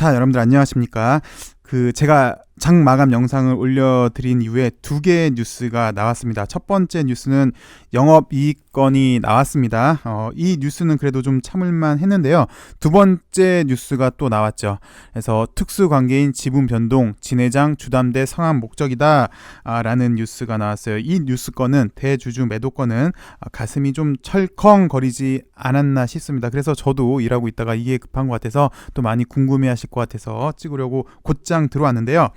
자, 여러분들 안녕하십니까? 제가 장 마감 영상을 올려드린 이후에 두 개의 뉴스가 나왔습니다. 첫 번째 뉴스는 영업이익건이 나왔습니다. 이 뉴스는 그래도 좀 참을만 했는데요. 두 번째 뉴스가 또 나왔죠. 그래서 특수관계인 지분 변동, 진회장 주담대 상환 목적이다 라는 뉴스가 나왔어요. 이 뉴스건은 대주주 매도건은 가슴이 좀 철컹거리지 않았나 싶습니다. 그래서 저도 일하고 있다가 이게 급한 것 같아서 또 많이 궁금해하실 것 같아서 찍으려고 곧장 들어왔는데요.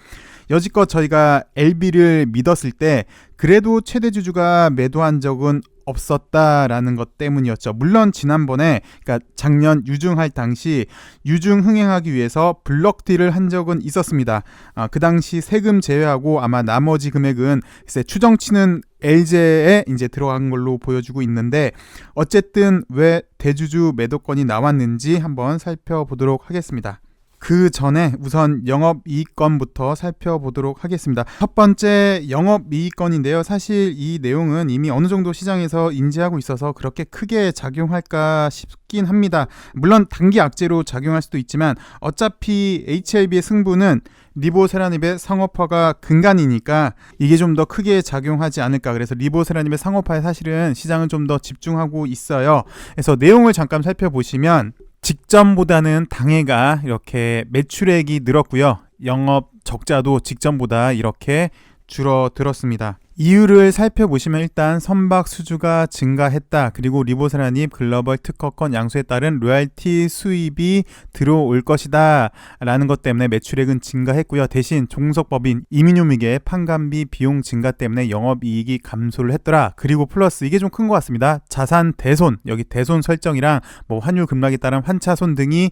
여지껏 저희가 LB를 믿었을 때 그래도 최대주주가 매도한 적은 없었다라는 것 때문이었죠. 물론 지난번에 그러니까 작년 유증할 당시 유증 흥행하기 위해서 블럭딜을 한 적은 있었습니다. 그 당시 세금 제외하고 아마 나머지 금액은 글쎄 추정치는 LJ에 이제 들어간 걸로 보여주고 있는데 어쨌든 왜 대주주 매도건이 나왔는지 한번 살펴보도록 하겠습니다. 그 전에 우선 영업이익건부터 살펴보도록 하겠습니다. 첫 번째 영업이익건인데요. 사실 이 내용은 이미 어느 정도 시장에서 인지하고 있어서 그렇게 크게 작용할까 싶긴 합니다. 물론 단기 악재로 작용할 수도 있지만 어차피 HLB의 승부는 리보세라닙의 상업화가 근간이니까 이게 좀 더 크게 작용하지 않을까. 그래서 리보세라닙의 상업화에 사실은 시장은 좀 더 집중하고 있어요. 그래서 내용을 잠깐 살펴보시면 직전보다는 당해가 이렇게 매출액이 늘었고요. 영업 적자도 직전보다 이렇게 줄어들었습니다. 이유를 살펴보시면 일단 선박 수주가 증가했다. 그리고 리보세라닙 글로벌 특허권 양수에 따른 로얄티 수입이 들어올 것이다 라는 것 때문에 매출액은 증가했고요. 대신 종속법인 이민유믹의 판관비 비용 증가 때문에 영업이익이 감소를 했더라. 그리고 플러스 이게 좀 큰 것 같습니다. 자산 대손, 여기 대손 설정이랑 뭐 환율 급락에 따른 환차손 등이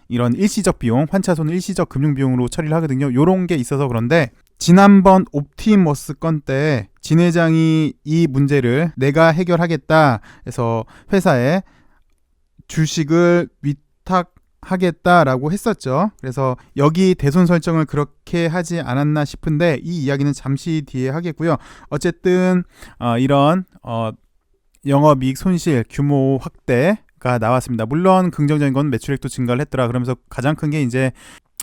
이런 일시적 비용, 환차손은 일시적 금융비용으로 처리를 하거든요. 요런 게 있어서 그런데 지난번 옵티머스 건 때 진 회장이 이 문제를 내가 해결하겠다 해서 회사에 주식을 위탁하겠다라고 했었죠. 그래서 여기 대손 설정을 그렇게 하지 않았나 싶은데 이 이야기는 잠시 뒤에 하겠고요. 어쨌든 이런 영업이익 손실 규모 확대가 나왔습니다. 물론 긍정적인 건 매출액도 증가를 했더라. 그러면서 가장 큰 게 이제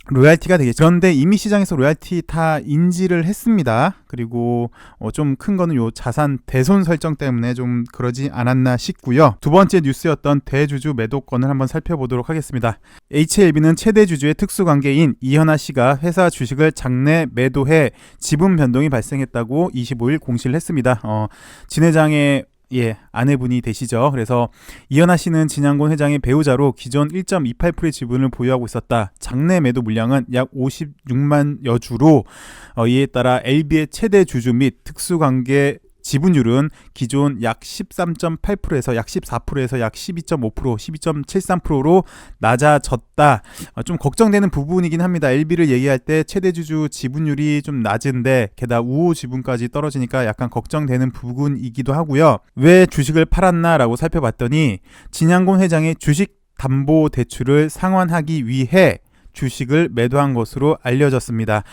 로얄티가 되겠죠. 그런데 이미 시장에서 로얄티 다 인지를 했습니다. 그리고 좀 큰 거는 요 자산 대손 설정 때문에 좀 그러지 않았나 싶고요. 두 번째 뉴스였던 대주주 매도건을 한번 살펴보도록 하겠습니다. HLB는 최대 주주의 특수관계인 이현아 씨가 회사 주식을 장내 매도해 지분 변동이 발생했다고 25일 공시를 했습니다. 진 회장의 아내분이 되시죠. 그래서 이현아 씨는 진양곤 회장의 배우자로 기존 1.28%의 지분을 보유하고 있었다. 장내 매도 물량은 약 56만여 주로 이에 따라 LB의 최대 주주 및 특수관계 지분율은 기존 약 13.8%에서 약 14%에서 약 12.5%, 12.73%로 낮아졌다. 좀 걱정되는 부분이긴 합니다. LB를 얘기할 때 최대주주 지분율이 좀 낮은데 게다가 우호 지분까지 떨어지니까 약간 걱정되는 부분이기도 하고요. 왜 주식을 팔았나라고 살펴봤더니 진양곤 회장의 주식 담보 대출을 상환하기 위해 주식을 매도한 것으로 알려졌습니다.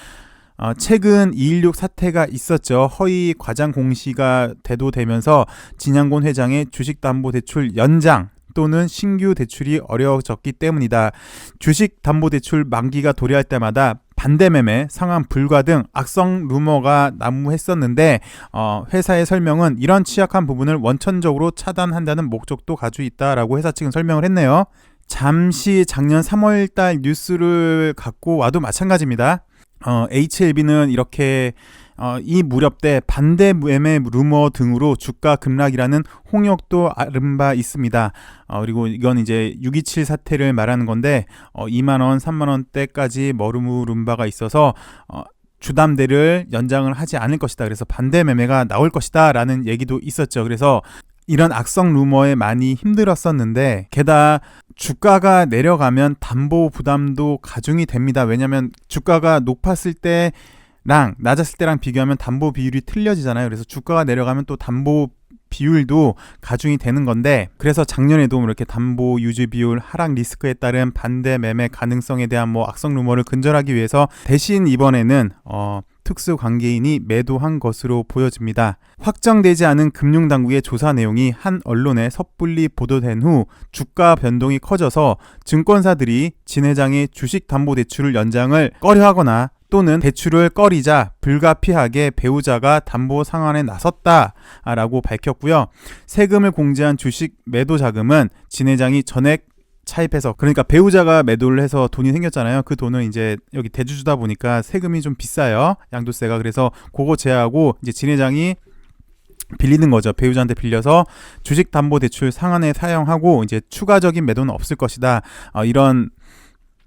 최근 2.16 사태가 있었죠. 허위 과장 공시가 대도되면서 진양곤 회장의 주식담보대출 연장 또는 신규 대출이 어려워졌기 때문이다. 주식담보대출 만기가 도래할 때마다 반대매매, 상환 불가 등 악성 루머가 난무했었는데 회사의 설명은 이런 취약한 부분을 원천적으로 차단한다는 목적도 가지고 있다라고 회사 측은 설명을 했네요. 잠시 작년 3월달 뉴스를 갖고 와도 마찬가지입니다. HLB는 이렇게 이 무렵 때 반대 매매 루머 등으로 주가 급락이라는 홍역도 앓은 바 있습니다. 그리고 이건 이제 6.27 사태를 말하는 건데 2만원, 3만원대까지 머무른 바가 있어서 주담대를 연장을 하지 않을 것이다. 그래서 반대 매매가 나올 것이다 라는 얘기도 있었죠. 그래서 이런 악성 루머에 많이 힘들었었는데 게다가 주가가 내려가면 담보 부담도 가중이 됩니다. 왜냐하면 주가가 높았을 때랑 낮았을 때랑 비교하면 담보 비율이 틀려지잖아요. 그래서 주가가 내려가면 또 담보 비율도 가중이 되는 건데 그래서 작년에도 이렇게 담보 유지 비율 하락 리스크에 따른 반대 매매 가능성에 대한 악성 루머를 근절하기 위해서 대신 이번에는 특수관계인이 매도한 것으로 보여집니다. 확정되지 않은 금융당국의 조사 내용이 한 언론에 섣불리 보도된 후 주가 변동이 커져서 증권사들이 진 회장의 주식담보대출을 연장을 꺼려하거나 또는 대출을 꺼리자 불가피하게 배우자가 담보 상환에 나섰다라고 밝혔고요. 세금을 공제한 주식 매도 자금은 진 회장이 전액 차입해서, 그러니까 배우자가 매도를 해서 돈이 생겼잖아요. 그 돈은 이제 여기 대주주다 보니까 세금이 좀 비싸요, 양도세가. 그래서 그거 제하고 이제 진 회장이 빌리는 거죠. 배우자한테 빌려서 주식담보대출 상환에 사용하고 이제 추가적인 매도는 없을 것이다. 이런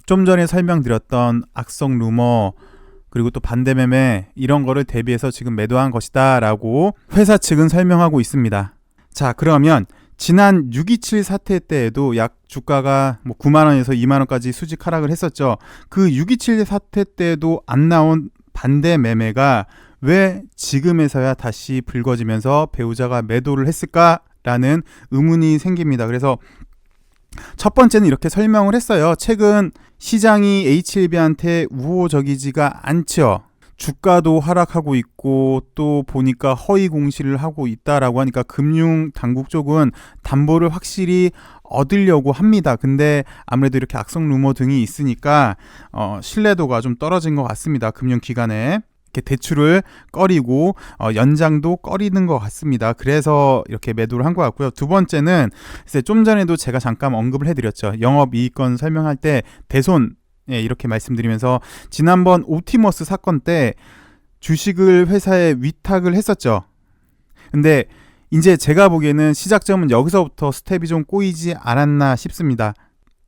좀 전에 설명드렸던 악성 루머 그리고 또 반대매매 이런 거를 대비해서 지금 매도한 것이다 라고 회사 측은 설명하고 있습니다. 자, 그러면 지난 6.27 사태 때에도 약 주가가 9만원에서 2만원까지 수직 하락을 했었죠. 그 6.27 사태 때도 안 나온 반대 매매가 왜 지금에서야 다시 불거지면서 배우자가 매도를 했을까라는 의문이 생깁니다. 그래서 첫 번째는 이렇게 설명을 했어요. 최근 시장이 H1B한테 우호적이지가 않죠. 주가도 하락하고 있고 또 보니까 허위 공시를 하고 있다라고 하니까 금융 당국 쪽은 담보를 확실히 얻으려고 합니다. 근데 아무래도 이렇게 악성 루머 등이 있으니까 신뢰도가 좀 떨어진 것 같습니다. 금융기관에 이렇게 대출을 꺼리고 연장도 꺼리는 것 같습니다. 그래서 이렇게 매도를 한 것 같고요. 두 번째는 좀 전에도 제가 잠깐 언급을 해드렸죠. 영업이익권 설명할 때 대손 이렇게 말씀드리면서 지난번 옵티머스 사건 때 주식을 회사에 위탁을 했었죠. 근데 이제 제가 보기에는 시작점은 여기서부터 스텝이 좀 꼬이지 않았나 싶습니다.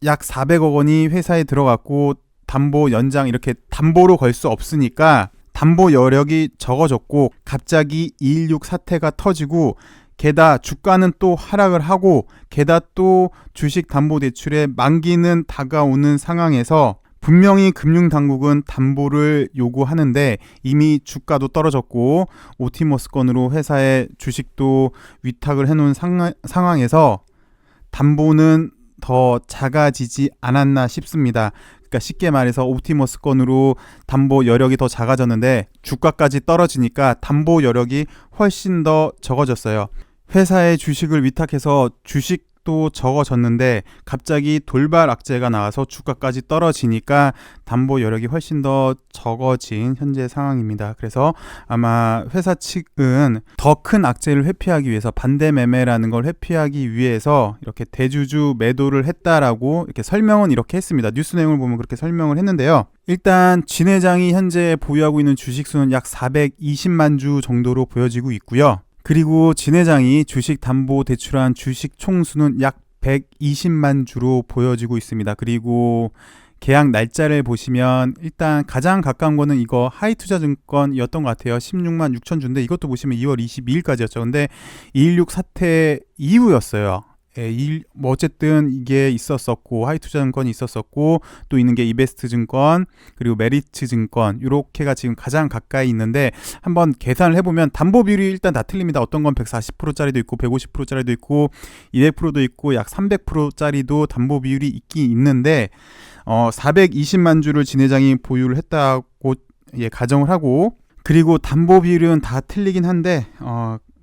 약 400억 원이 회사에 들어갔고 담보 연장 이렇게 담보로 걸 수 없으니까 담보 여력이 적어졌고 갑자기 2.16 사태가 터지고 게다가 주가는 또 하락을 하고 게다가 또 주식담보대출의 만기는 다가오는 상황에서 분명히 금융당국은 담보를 요구하는데 이미 주가도 떨어졌고 오티머스 건으로 회사의 주식도 위탁을 해놓은 상황에서 담보는 더 작아지지 않았나 싶습니다. 그러니까 쉽게 말해서 옵티머스 건으로 담보 여력이 더 작아졌는데 주가까지 떨어지니까 담보 여력이 훨씬 더 적어졌어요. 회사의 주식을 위탁해서 주식도 적어졌는데 갑자기 돌발 악재가 나와서 주가까지 떨어지니까 담보 여력이 훨씬 더 적어진 현재 상황입니다. 그래서 아마 회사 측은 더 큰 악재를 회피하기 위해서 반대 매매라는 걸 회피하기 위해서 이렇게 대주주 매도를 했다라고 이렇게 설명은 이렇게 했습니다. 뉴스 내용을 보면 그렇게 설명을 했는데요. 일단 진 회장이 현재 보유하고 있는 주식수는 약 420만 주 정도로 보여지고 있고요. 그리고 진 회장이 주식 담보 대출한 주식 총수는 약 120만 주로 보여지고 있습니다. 그리고 계약 날짜를 보시면 일단 가장 가까운 거는 이거 하이투자증권이었던 것 같아요. 16만 6천 주인데 이것도 보시면 2월 22일까지였죠. 근데 2.16 사태 이후였어요. 어쨌든 이게 있었었고 하이투자증권이 있었었고 또 있는 게 이베스트증권 그리고 메리츠증권 이렇게가 지금 가장 가까이 있는데 한번 계산을 해보면 담보 비율이 일단 다 틀립니다. 어떤 건 140%짜리도 있고 150%짜리도 있고 200%도 있고 약 300%짜리도 담보 비율이 있긴 있는데 420만 주를 진 회장이 보유를 했다고 가정을 하고 그리고 담보 비율은 다 틀리긴 한데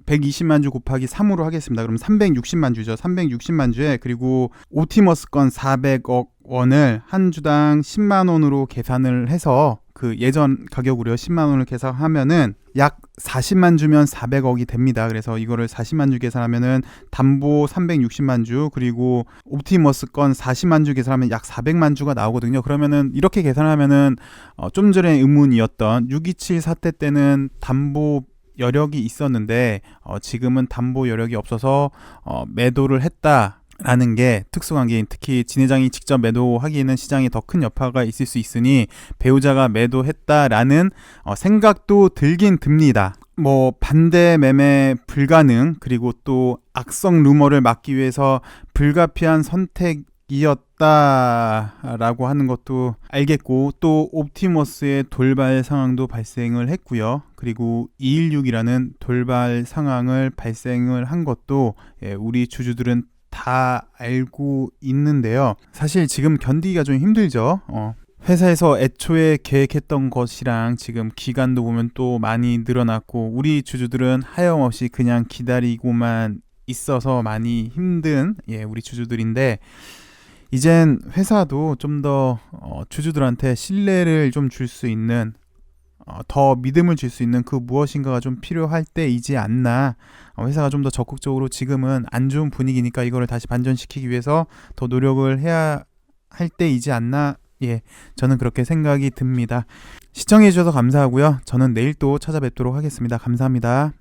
120만 주 곱하기 3으로 하겠습니다. 그럼 360만 주죠. 360만 주에 그리고 오티머스 건 400억 원을 한 주당 10만 원으로 계산을 해서 그 예전 가격으로요. 10만 원을 계산하면은 약 40만 주면 400억이 됩니다. 그래서 이거를 40만 주 계산하면은 담보 360만 주 그리고 옵티머스 건 40만 주 계산하면 약 400만 주가 나오거든요. 그러면은 이렇게 계산하면은 좀 전에 의문이었던 6.27 사태 때는 담보 여력이 있었는데 지금은 담보 여력이 없어서 매도를 했다라는 게 특수관계인 특히 진 회장이 직접 매도하기에는 시장에 더 큰 여파가 있을 수 있으니 배우자가 매도했다라는 생각도 들긴 듭니다. 반대 매매 불가능 그리고 또 악성 루머를 막기 위해서 불가피한 선택이었다라고 하는 것도 알겠고 또 옵티머스의 돌발 상황도 발생을 했고요. 그리고 2.16이라는 돌발 상황을 발생을 한 것도 우리 주주들은 다 알고 있는데요. 사실 지금 견디기가 좀 힘들죠. 회사에서 애초에 계획했던 것이랑 지금 기간도 보면 또 많이 늘어났고 우리 주주들은 하염없이 그냥 기다리고만 있어서 많이 힘든 우리 주주들인데 이젠 회사도 좀 더 주주들한테 신뢰를 좀 줄 수 있는 더 믿음을 줄 수 있는 그 무엇인가가 좀 필요할 때이지 않나. 회사가 좀 더 적극적으로 지금은 안 좋은 분위기니까 이거를 다시 반전시키기 위해서 더 노력을 해야 할 때이지 않나. 저는 그렇게 생각이 듭니다. 시청해 주셔서 감사하고요. 저는 내일 또 찾아뵙도록 하겠습니다. 감사합니다.